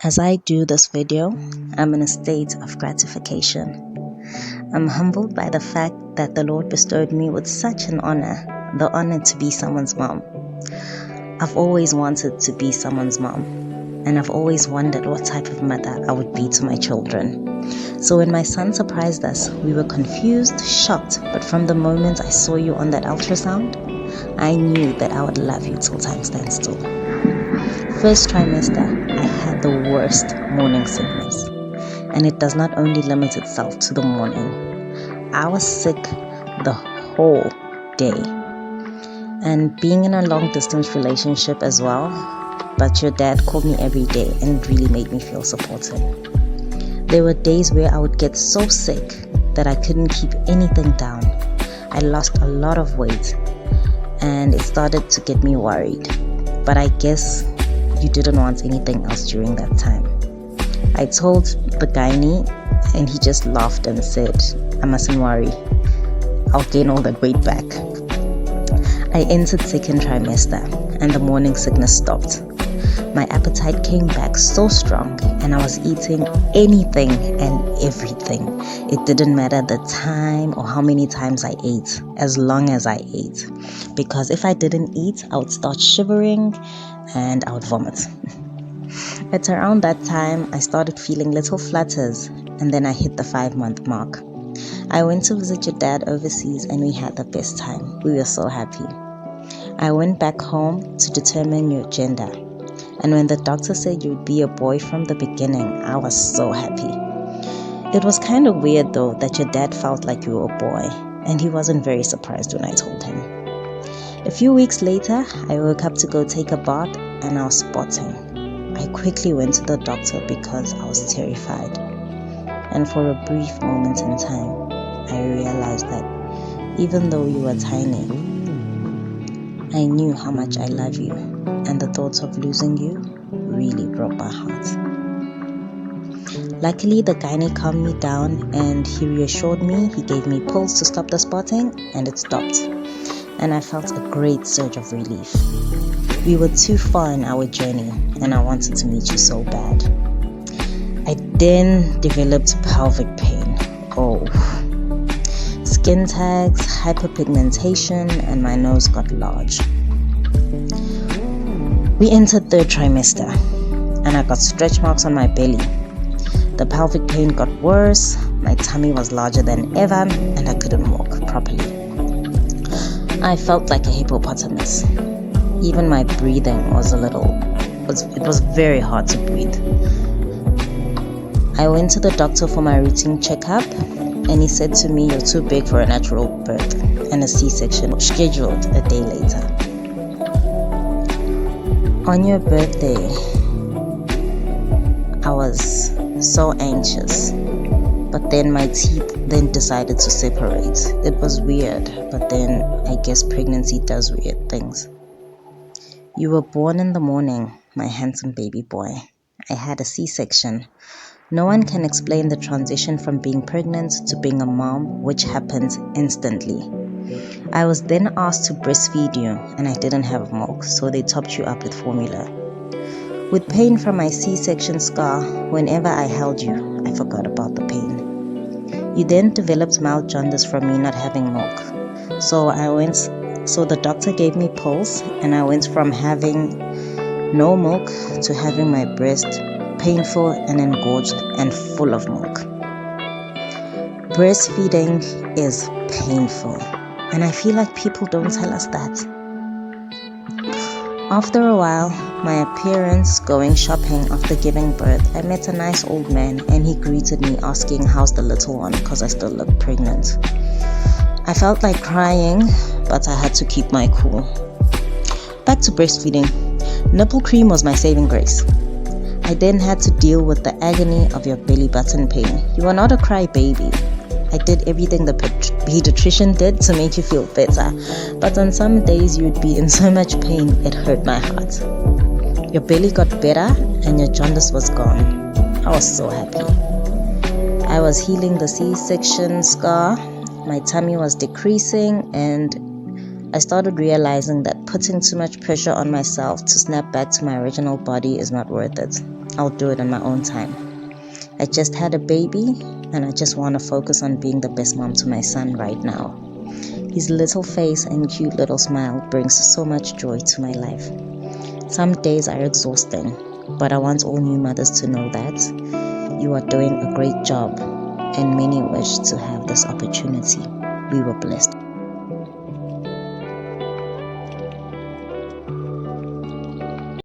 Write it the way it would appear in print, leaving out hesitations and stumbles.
As I do this video, I'm in a state of gratification. I'm humbled by the fact that the Lord bestowed me with such an honor, the honor to be someone's mom. I've always wanted to be someone's mom, and I've always wondered what type of mother I would be to my children. So when my son surprised us, we were confused, shocked, but from the moment I saw you on that ultrasound, I knew that I would love you till time stands still. First trimester, I had the worst morning sickness, and it does not only limit itself to the morning. I was sick the whole day, and being in a long distance relationship as well, but your dad called me every day and it really made me feel supported. There were days where I would get so sick that I couldn't keep anything down. I lost a lot of weight and it started to get me worried, but I guess you didn't want anything else during that time. I told the gynae and he just laughed and said, I mustn't worry, I'll gain all that weight back. I entered second trimester and the morning sickness stopped. My appetite came back so strong and I was eating anything and everything. It didn't matter the time or how many times I ate, as long as I ate. Because if I didn't eat, I would start shivering and I would vomit. At around that time, I started feeling little flutters and then I hit the 5-month mark. I went to visit your dad overseas and we had the best time. We were so happy. I went back home to determine your gender. And when the doctor said you'd be a boy from the beginning, I was so happy. It was kind of weird though that your dad felt like you were a boy and he wasn't very surprised when I told him. A few weeks later, I woke up to go take a bath and I was spotting. I quickly went to the doctor because I was terrified. And for a brief moment in time, I realized that even though you were tiny, I knew how much I love you, and the thoughts of losing you really broke my heart. Luckily, the gynae calmed me down and he reassured me. He gave me pills to stop the spotting and it stopped. And I felt a great surge of relief. We were too far in our journey and I wanted to meet you so bad. I then developed pelvic pain. Skin tags, hyperpigmentation, and my nose got large. We entered third trimester, and I got stretch marks on my belly. The pelvic pain got worse, my tummy was larger than ever, and I couldn't walk properly. I felt like a hippopotamus. Even my breathing was it was very hard to breathe. I went to the doctor for my routine checkup, and he said to me, you're too big for a natural birth, and a C-section scheduled a day later. On your birthday, I was so anxious, but then my teeth then decided to separate. It was weird, but then I guess pregnancy does weird things. You were born in the morning, my handsome baby boy. I had a C-section. No one can explain the transition from being pregnant to being a mom, which happened instantly. I was then asked to breastfeed you, and I didn't have milk, so they topped you up with formula. With pain from my C-section scar, whenever I held you, I forgot about the pain. You then developed mild jaundice from me not having milk. So the doctor gave me pills, and I went from having no milk to having my breast painful and engorged and full of milk. Breastfeeding is painful, and I feel like people don't tell us that. After a while, my appearance going shopping after giving birth, I met a nice old man and he greeted me asking how's the little one because I still looked pregnant. I felt like crying, but I had to keep my cool. Back to breastfeeding. Nipple cream was my saving grace. I then had to deal with the agony of your belly button pain. You are not a cry baby. I did everything the pediatrician did to make you feel better, but on some days you'd be in so much pain it hurt my heart. Your belly got better and your jaundice was gone. I was so happy. I was healing the C-section scar, my tummy was decreasing, and I started realizing that putting too much pressure on myself to snap back to my original body is not worth it. I'll do it in my own time. I just had a baby, and I just want to focus on being the best mom to my son right now. His little face and cute little smile brings so much joy to my life. Some days are exhausting, but I want all new mothers to know that you are doing a great job, and many wish to have this opportunity. We were blessed.